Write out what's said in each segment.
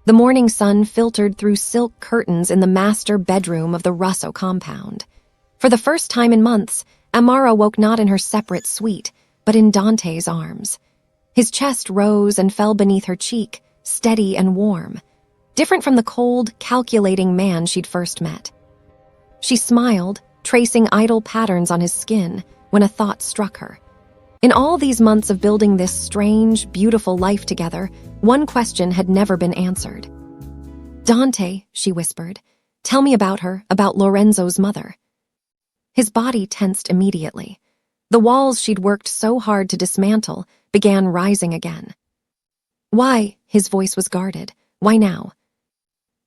The morning sun filtered through silk curtains in the master bedroom of the Russo compound. For the first time in months, Amara woke not in her separate suite, but in Dante's arms. His chest rose and fell beneath her cheek, steady and warm, different from the cold, calculating man she'd first met. She smiled, tracing idle patterns on his skin, when a thought struck her. In all these months of building this strange, beautiful life together, one question had never been answered. "Dante," she whispered, "tell me about her, about Lorenzo's mother." His body tensed immediately. The walls she'd worked so hard to dismantle began rising again. "Why?" His voice was guarded. "Why now?"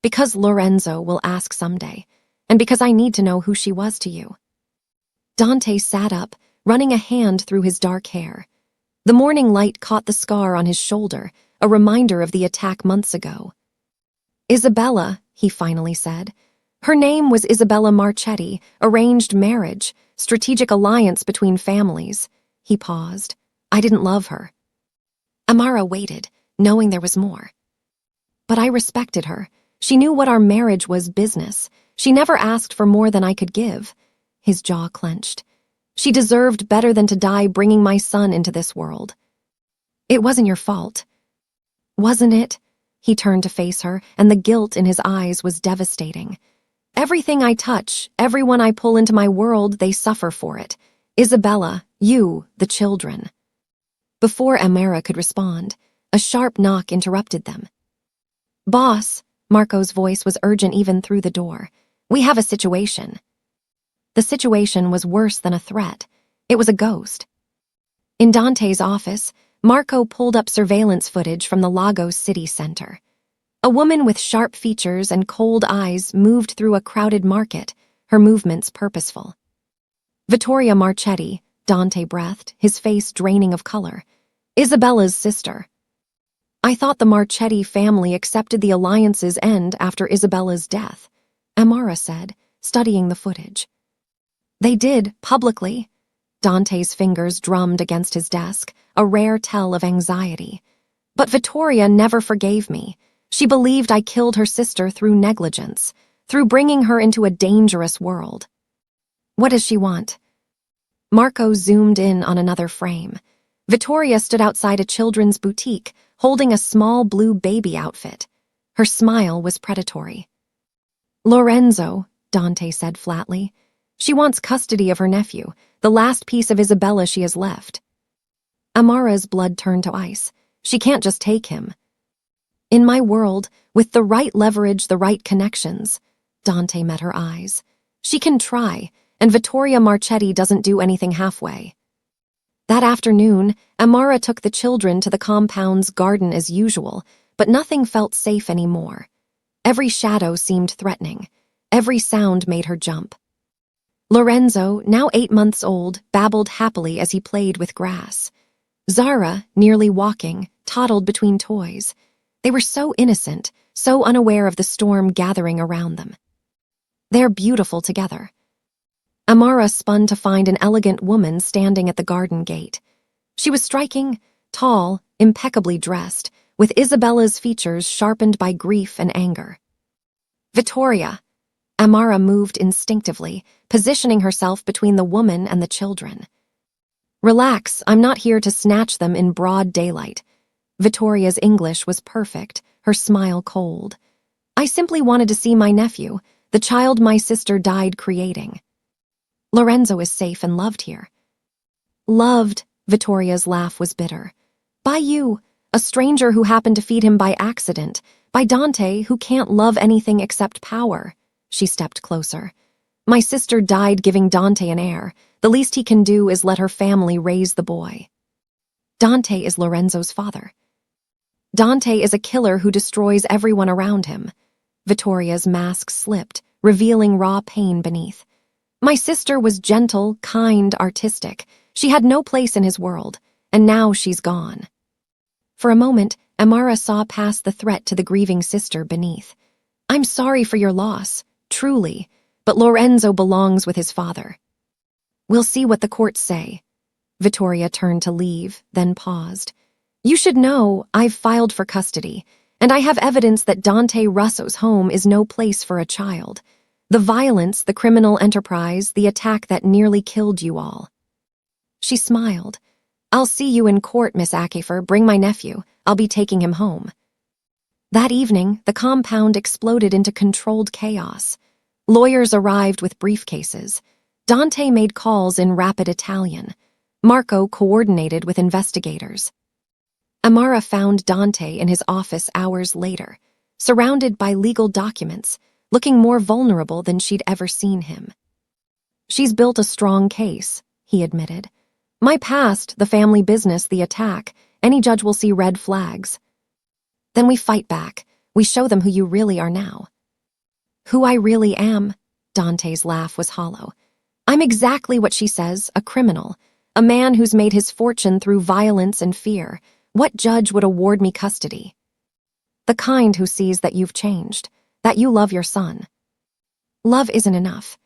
"Because Lorenzo will ask someday, and because I need to know who she was to you." Dante sat up, running a hand through his dark hair. The morning light caught the scar on his shoulder, a reminder of the attack months ago. "Isabella," he finally said. "Her name was Isabella Marchetti, arranged marriage, strategic alliance between families." He paused. "I didn't love her." Amara waited, knowing there was more. "But I respected her. She knew what our marriage was business. She never asked for more than I could give." His jaw clenched. "She deserved better than to die bringing my son into this world." "It wasn't your fault." "Wasn't it?" He turned to face her, and the guilt in his eyes was devastating. "Everything I touch, everyone I pull into my world, they suffer for it. Isabella, you, the children." Before Amara could respond, a sharp knock interrupted them. "Boss," Marco's voice was urgent even through the door. "We have a situation." The situation was worse than a threat. It was a ghost. In Dante's office, Marco pulled up surveillance footage from the Lagos city center. A woman with sharp features and cold eyes moved through a crowded market, her movements purposeful. "Vittoria Marchetti," Dante breathed, his face draining of color. "Isabella's sister." "I thought the Marchetti family accepted the alliance's end after Isabella's death," Amara said, studying the footage. "They did, publicly." Dante's fingers drummed against his desk, a rare tell of anxiety. "But Vittoria never forgave me. She believed I killed her sister through negligence, through bringing her into a dangerous world." "What does she want?" Marco zoomed in on another frame. Vittoria stood outside a children's boutique, holding a small blue baby outfit. Her smile was predatory. "Lorenzo," Dante said flatly. "She wants custody of her nephew, the last piece of Isabella she has left." Amara's blood turned to ice. "She can't just take him." "In my world, with the right leverage, the right connections," Dante met her eyes. "She can try, and Vittoria Marchetti doesn't do anything halfway." That afternoon, Amara took the children to the compound's garden as usual, but nothing felt safe anymore. Every shadow seemed threatening. Every sound made her jump. Lorenzo, now 8 months old, babbled happily as he played with grass. Zara, nearly walking, toddled between toys. They were so innocent, so unaware of the storm gathering around them. "They're beautiful together." Amara spun to find an elegant woman standing at the garden gate. She was striking, tall, impeccably dressed, with Isabella's features sharpened by grief and anger. "Vittoria." Amara moved instinctively, positioning herself between the woman and the children. "Relax, I'm not here to snatch them in broad daylight." Vittoria's English was perfect, her smile cold. "I simply wanted to see my nephew, the child my sister died creating. Lorenzo is safe and loved here." "Loved," Vittoria's laugh was bitter. "By you, a stranger who happened to feed him by accident, by Dante, who can't love anything except power." She stepped closer. "My sister died giving Dante an heir. The least he can do is let her family raise the boy." "Dante is Lorenzo's father." "Dante is a killer who destroys everyone around him." Vittoria's mask slipped, revealing raw pain beneath. "My sister was gentle, kind, artistic. She had no place in his world, and now she's gone." For a moment, Amara saw past the threat to the grieving sister beneath. "I'm sorry for your loss, truly, but Lorenzo belongs with his father." "We'll see what the courts say." Vittoria turned to leave, then paused. "You should know I've filed for custody, And I have evidence that Dante Russo's home is no place for a child. The violence, the criminal enterprise, the attack that nearly killed you all." She smiled. "I'll see you in court, Miss Akefer. Bring my nephew. I'll be taking him home." That evening, the compound exploded into controlled chaos. Lawyers arrived with briefcases. Dante made calls in rapid Italian. Marco coordinated with investigators. Amara found Dante in his office hours later, surrounded by legal documents, looking more vulnerable than she'd ever seen him. "She's built a strong case," he admitted. "My past, the family business, the attack, any judge will see red flags. Then we fight back. We show them who you really are now." "Who I really am?" Dante's laugh was hollow. "I'm exactly what she says, a criminal, a man who's made his fortune through violence and fear. What judge would award me custody? The kind who sees that you've changed, that you love your son." "Love isn't enough."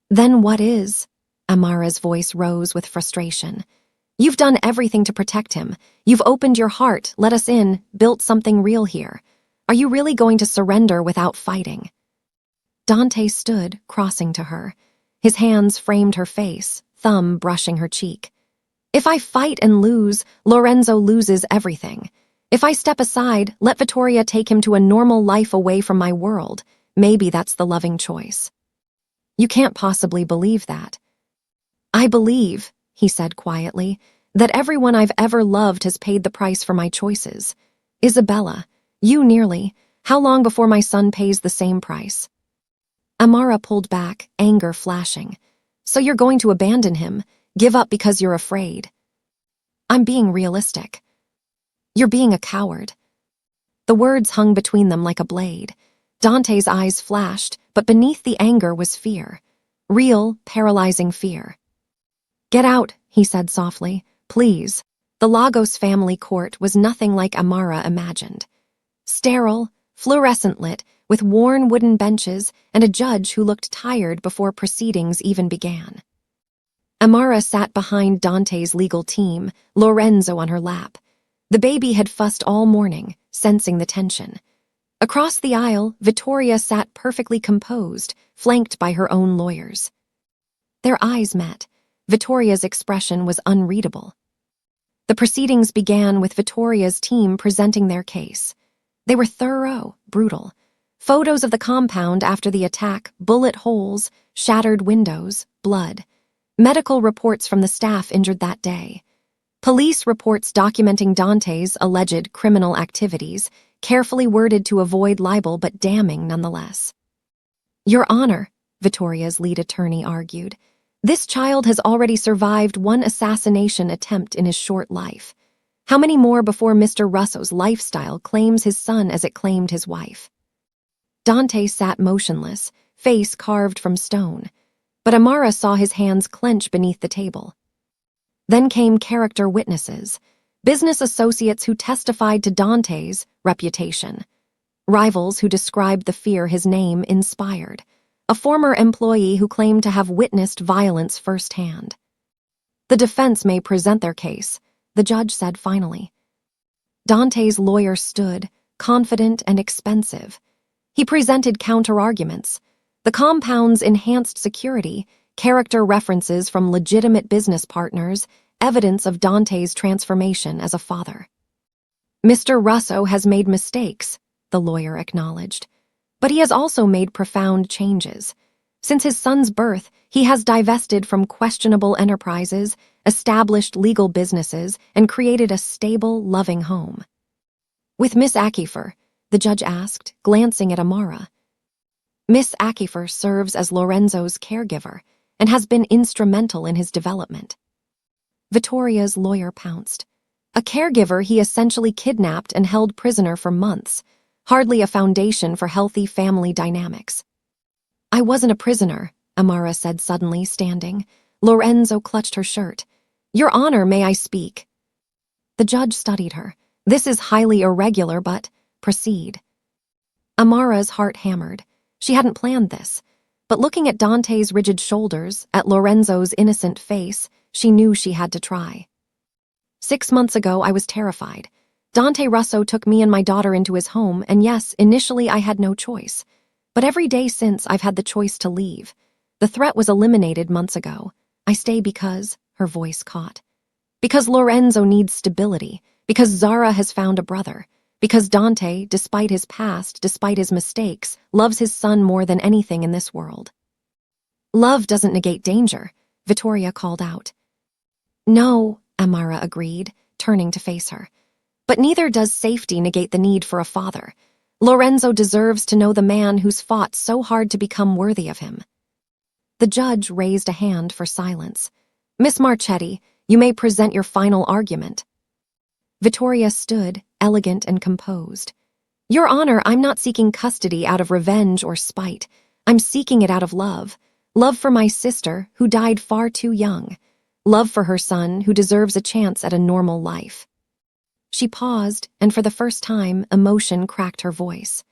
"Then what is?" Amara's voice rose with frustration. "You've done everything to protect him. You've opened your heart, let us in, built something real here. Are you really going to surrender without fighting?" Dante stood, crossing to her. His hands framed her face, thumb brushing her cheek. "If I fight and lose, Lorenzo loses everything. If I step aside, let Vittoria take him to a normal life away from my world. Maybe that's the loving choice." "You can't possibly believe that." "I believe," he said quietly, "that everyone I've ever loved has paid the price for my choices. Isabella, you nearly. How long before my son pays the same price?" Amara pulled back, anger flashing. "So you're going to abandon him? Give up because you're afraid?" "I'm being realistic." "You're being a coward." The words hung between them like a blade. Dante's eyes flashed, but beneath the anger was fear. Real, paralyzing fear. "Get out," he said softly. "Please." The Lagos family court was nothing like Amara imagined. Sterile, fluorescent lit, with worn wooden benches and a judge who looked tired before proceedings even began. Amara sat behind Dante's legal team, Lorenzo on her lap. The baby had fussed all morning, sensing the tension. Across the aisle, Vittoria sat perfectly composed, flanked by her own lawyers. Their eyes met. Vittoria's expression was unreadable. The proceedings began with Vittoria's team presenting their case. They were thorough, brutal. Photos of the compound after the attack, bullet holes, shattered windows, blood. Medical reports from the staff injured that day. Police reports documenting Dante's alleged criminal activities, carefully worded to avoid libel but damning nonetheless. "Your Honor," Vittoria's lead attorney argued, "this child has already survived one assassination attempt in his short life. How many more before Mr. Russo's lifestyle claims his son as it claimed his wife?" Dante sat motionless, face carved from stone, but Amara saw his hands clench beneath the table. Then came character witnesses, business associates who testified to Dante's reputation, rivals who described the fear his name inspired, a former employee who claimed to have witnessed violence firsthand. "The defense may present their case," the judge said finally. Dante's lawyer stood, confident and expensive. He presented counter-arguments. The compound's enhanced security, character references from legitimate business partners, evidence of Dante's transformation as a father. "Mr. Russo has made mistakes," the lawyer acknowledged. "But he has also made profound changes. Since his son's birth, he has divested from questionable enterprises, established legal businesses, and created a stable, loving home." "With Miss Akefer?" the judge asked, glancing at Amara. "Miss Akefer serves as Lorenzo's caregiver and has been instrumental in his development." Vittoria's lawyer pounced. "A caregiver he essentially kidnapped and held prisoner for months, hardly a foundation for healthy family dynamics." "I wasn't a prisoner," Amara said suddenly, standing. Lorenzo clutched her shirt. "Your Honor, may I speak?" The judge studied her. "This is highly irregular, but proceed." Amara's heart hammered. She hadn't planned this, but looking at Dante's rigid shoulders, at Lorenzo's innocent face, she knew she had to try. 6 months ago, I was terrified. Dante Russo took me and my daughter into his home, and yes, initially I had no choice. But every day since, I've had the choice to leave. The threat was eliminated months ago. I stay because, her voice caught. Because Lorenzo needs stability, because Zara has found a brother, because Dante, despite his past, despite his mistakes, loves his son more than anything in this world. Love doesn't negate danger, Vittoria called out. No, Amara agreed, turning to face her. But neither does safety negate the need for a father. Lorenzo deserves to know the man who's fought so hard to become worthy of him. The judge raised a hand for silence. Miss Marchetti, you may present your final argument. Vittoria stood, elegant and composed. Your Honor, I'm not seeking custody out of revenge or spite. I'm seeking it out of love. Love for my sister, who died far too young. Love for her son, who deserves a chance at a normal life. She paused, and for the first time, emotion cracked her voice.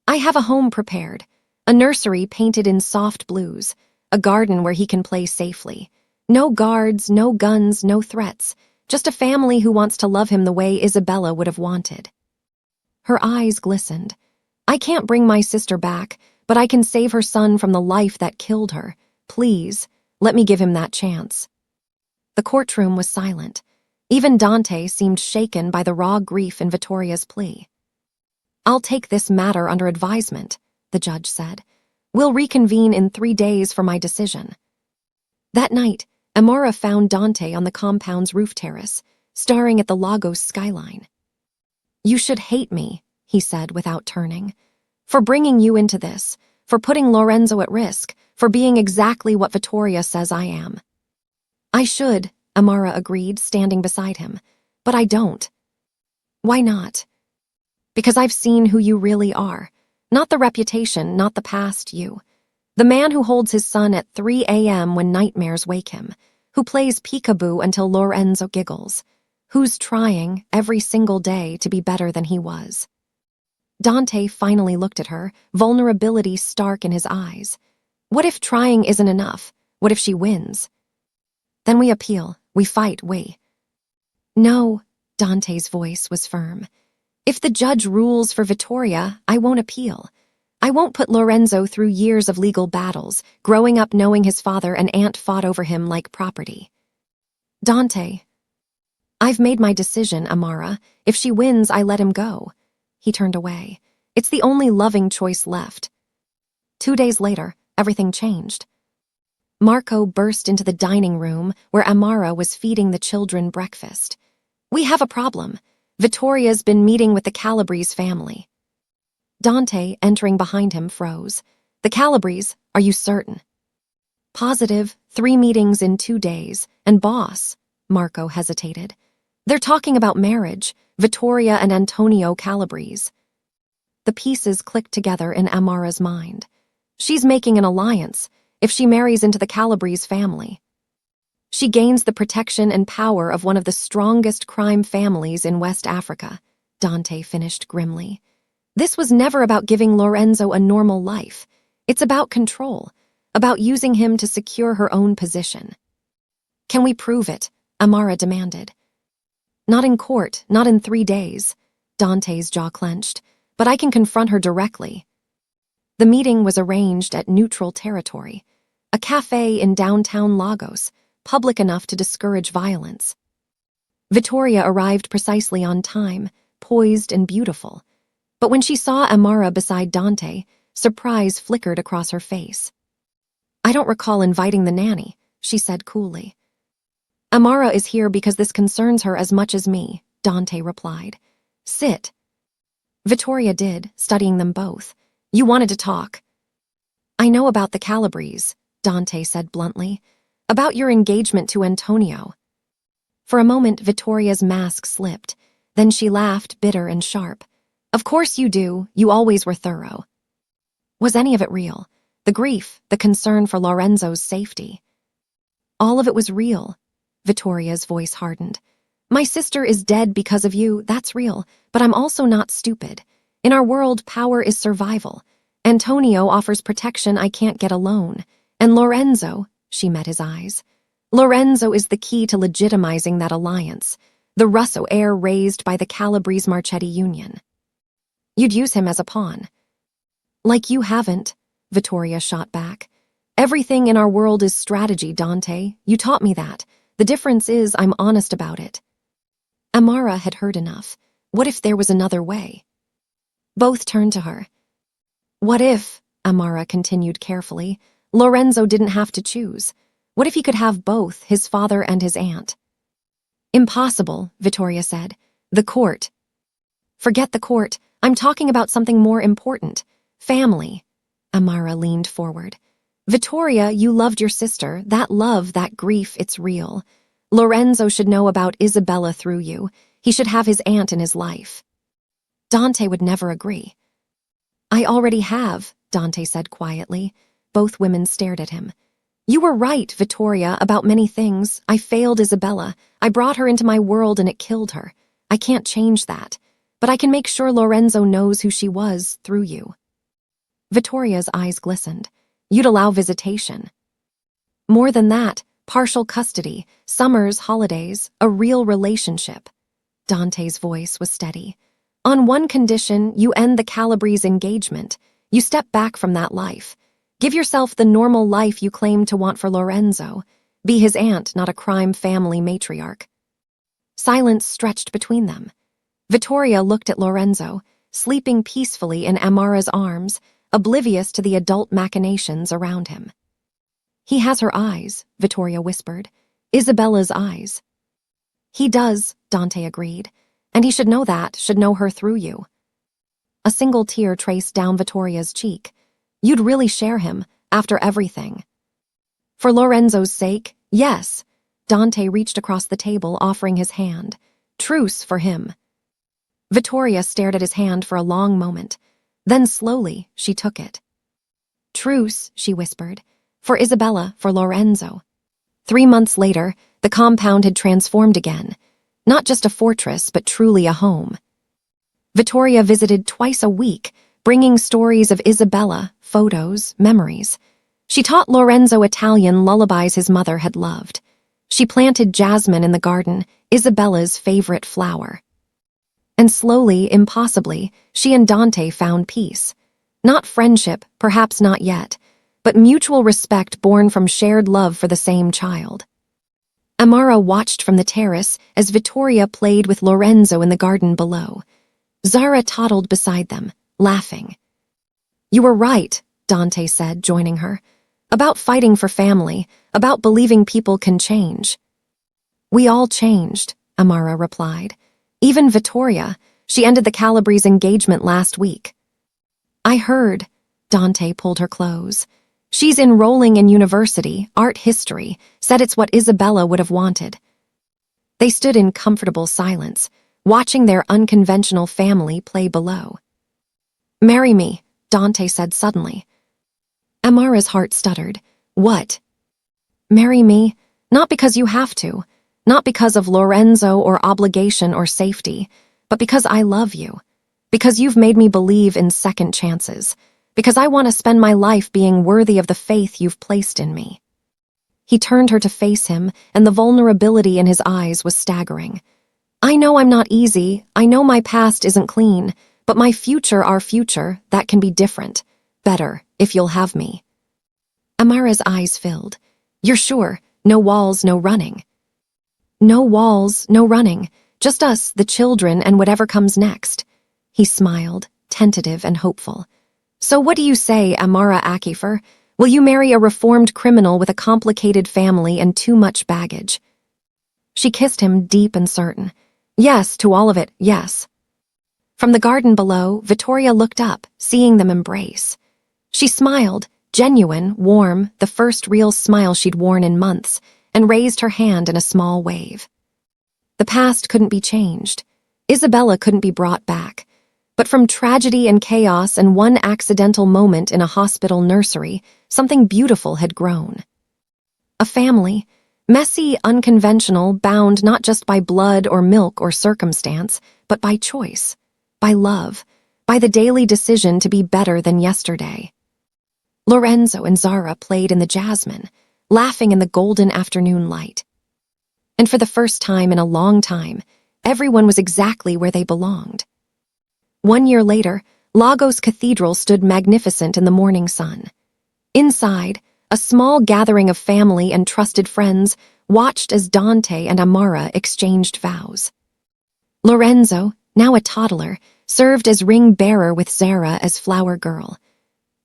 I have a home prepared, a nursery painted in soft blues, a garden where he can play safely. No guards, no guns, no threats, just a family who wants to love him the way Isabella would have wanted. Her eyes glistened. I can't bring my sister back, but I can save her son from the life that killed her. Please, let me give him that chance. The courtroom was silent. Even Dante seemed shaken by the raw grief in Vittoria's plea. I'll take this matter under advisement, the judge said. We'll reconvene in 3 days for my decision. That night, Amara found Dante on the compound's roof terrace, staring at the Lagos skyline. You should hate me, he said without turning, for bringing you into this, for putting Lorenzo at risk, for being exactly what Vittoria says I am. I should, Amara agreed, standing beside him, but I don't. Why not? Because I've seen who you really are, not the reputation, not the past you. The man who holds his son at 3 a.m. when nightmares wake him, who plays peekaboo until Lorenzo giggles, who's trying, every single day, to be better than he was. Dante finally looked at her, vulnerability stark in his eyes. What if trying isn't enough? What if she wins? Then we appeal, we fight, we. No, Dante's voice was firm. If the judge rules for Vittoria, I won't appeal. I won't put Lorenzo through years of legal battles, growing up knowing his father and aunt fought over him like property. Dante. I've made my decision, Amara. If she wins, I let him go. He turned away. It's the only loving choice left. 2 days later, everything changed. Marco burst into the dining room where Amara was feeding the children breakfast. We have a problem. Vittoria's been meeting with the Calabrese family. Dante, entering behind him, froze. The Calabrese, are you certain? Positive, 3 meetings in 2 days, and boss, Marco hesitated. They're talking about marriage, Vittoria and Antonio Calabrese. The pieces clicked together in Amara's mind. She's making an alliance if she marries into the Calabrese family. She gains the protection and power of one of the strongest crime families in West Africa, Dante finished grimly. This was never about giving Lorenzo a normal life. It's about control, about using him to secure her own position. Can we prove it? Amara demanded. Not in court, not in 3 days. Dante's jaw clenched. But I can confront her directly. The meeting was arranged at neutral territory, a cafe in downtown Lagos, public enough to discourage violence. Vittoria arrived precisely on time, poised and beautiful. But when she saw Amara beside Dante, surprise flickered across her face. I don't recall inviting the nanny, she said coolly. Amara is here because this concerns her as much as me, Dante replied. Sit. Vittoria did, studying them both. You wanted to talk. I know about the Calabrese, Dante said bluntly. About your engagement to Antonio. For a moment, Vittoria's mask slipped. Then she laughed, bitter and sharp. Of course you do. You always were thorough. Was any of it real? The grief, the concern for Lorenzo's safety. All of it was real. Vittoria's voice hardened. My sister is dead because of you, that's real, but I'm also not stupid. In our world, power is survival. Antonio offers protection I can't get alone. And Lorenzo, she met his eyes. Lorenzo is the key to legitimizing that alliance. the Russo heir raised by the Calabrese-Marchetti union. You'd use him as a pawn. Like you haven't, Vittoria shot back. Everything in our world is strategy, Dante. You taught me that. The difference is I'm honest about it. Amara had heard enough. What if there was another way? Both turned to her. What if, Amara continued carefully, Lorenzo didn't have to choose? What if he could have both, his father and his aunt? Impossible, Vittoria said. The court. Forget the court. I'm talking about something more important. Family. Amara leaned forward. Vittoria, you loved your sister. That love, that grief, it's real. Lorenzo should know about Isabella through you. He should have his aunt in his life. Dante would never agree. I already have, Dante said quietly. Both women stared at him. You were right, Vittoria, about many things. I failed Isabella. I brought her into my world and it killed her. I can't change that. But I can make sure Lorenzo knows who she was through you. Vittoria's eyes glistened. You'd allow visitation. More than that, partial custody, summers, holidays, a real relationship. Dante's voice was steady. On one condition, you end the Calabrese engagement. You step back from that life. Give yourself the normal life you claim to want for Lorenzo. Be his aunt, not a crime family matriarch. Silence stretched between them. Vittoria looked at Lorenzo, sleeping peacefully in Amara's arms, oblivious to the adult machinations around him. He has her eyes, Vittoria whispered. Isabella's eyes. He does, Dante agreed. And he should know that, should know her through you. A single tear traced down Vittoria's cheek. You'd really share him, after everything. For Lorenzo's sake, yes. Dante reached across the table, offering his hand. Truce for him. Vittoria stared at his hand for a long moment. Then slowly, she took it. Truce, she whispered. For Isabella, for Lorenzo. 3 months later, the compound had transformed again. Not just a fortress, but truly a home. Vittoria visited twice a week, bringing stories of Isabella, photos, memories. She taught Lorenzo Italian lullabies his mother had loved. She planted jasmine in the garden, Isabella's favorite flower. And slowly, impossibly, she and Dante found peace. Not friendship, perhaps not yet, but mutual respect born from shared love for the same child. Amara watched from the terrace as Vittoria played with Lorenzo in the garden below. Zara toddled beside them, laughing. You were right, Dante said, joining her. About fighting for family, about believing people can change. We all changed, Amara replied. Even Vittoria. She ended the Calabrese engagement last week. I heard. Dante pulled her close. She's enrolling in university, art history, said it's what Isabella would have wanted. They stood in comfortable silence, watching their unconventional family play below. Marry me, Dante said suddenly. Amara's heart stuttered. What? Marry me? Not because you have to. Not because of Lorenzo or obligation or safety, but because I love you. Because you've made me believe in second chances. Because I want to spend my life being worthy of the faith you've placed in me. He turned her to face him, and the vulnerability in his eyes was staggering. I know I'm not easy. I know my past isn't clean. But my future, our future, that can be different. Better, if you'll have me. Amara's eyes filled. You're sure? No walls, no running. No walls, no running. Just us, the children, and whatever comes next. He smiled, tentative and hopeful. So what do you say, Amara Akifer? Will you marry a reformed criminal with a complicated family and too much baggage? She kissed him deep and certain. Yes, to all of it, yes. From the garden below, Vittoria looked up, seeing them embrace. She smiled, genuine, warm, the first real smile she'd worn in months, and raised her hand in a small wave. The past couldn't be changed. Isabella couldn't be brought back. But from tragedy and chaos and one accidental moment in a hospital nursery, something beautiful had grown. A family, messy, unconventional, bound not just by blood or milk or circumstance, but by choice, by love, by the daily decision to be better than yesterday. Lorenzo and Zara played in the jasmine, laughing in the golden afternoon light. And for the first time in a long time, Everyone was exactly where they belonged. 1 year later, Lagos Cathedral stood magnificent in the morning sun. Inside, a small gathering of family and trusted friends watched as Dante and Amara exchanged vows. Lorenzo, now a toddler, served as ring bearer with Zara as flower girl.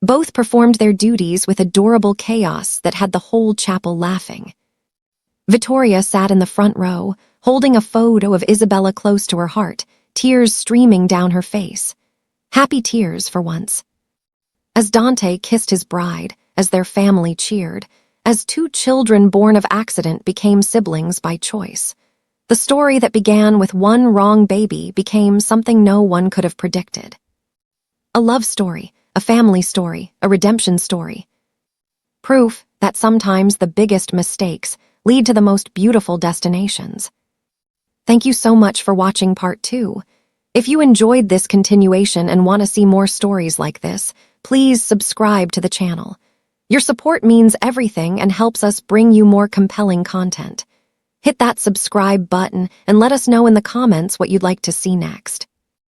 Both performed their duties with adorable chaos that had the whole chapel laughing. Vittoria sat in the front row, holding a photo of Isabella close to her heart, tears streaming down her face. Happy tears for once. As Dante kissed his bride, as their family cheered, as two children born of accident became siblings by choice, the story that began with one wrong baby became something no one could have predicted. A love story, a family story, a redemption story. Proof that sometimes the biggest mistakes lead to the most beautiful destinations. Thank you so much for watching part 2. If you enjoyed this continuation and want to see more stories like this, please subscribe to the channel. Your support means everything and helps us bring you more compelling content. Hit that subscribe button and let us know in the comments what you'd like to see next.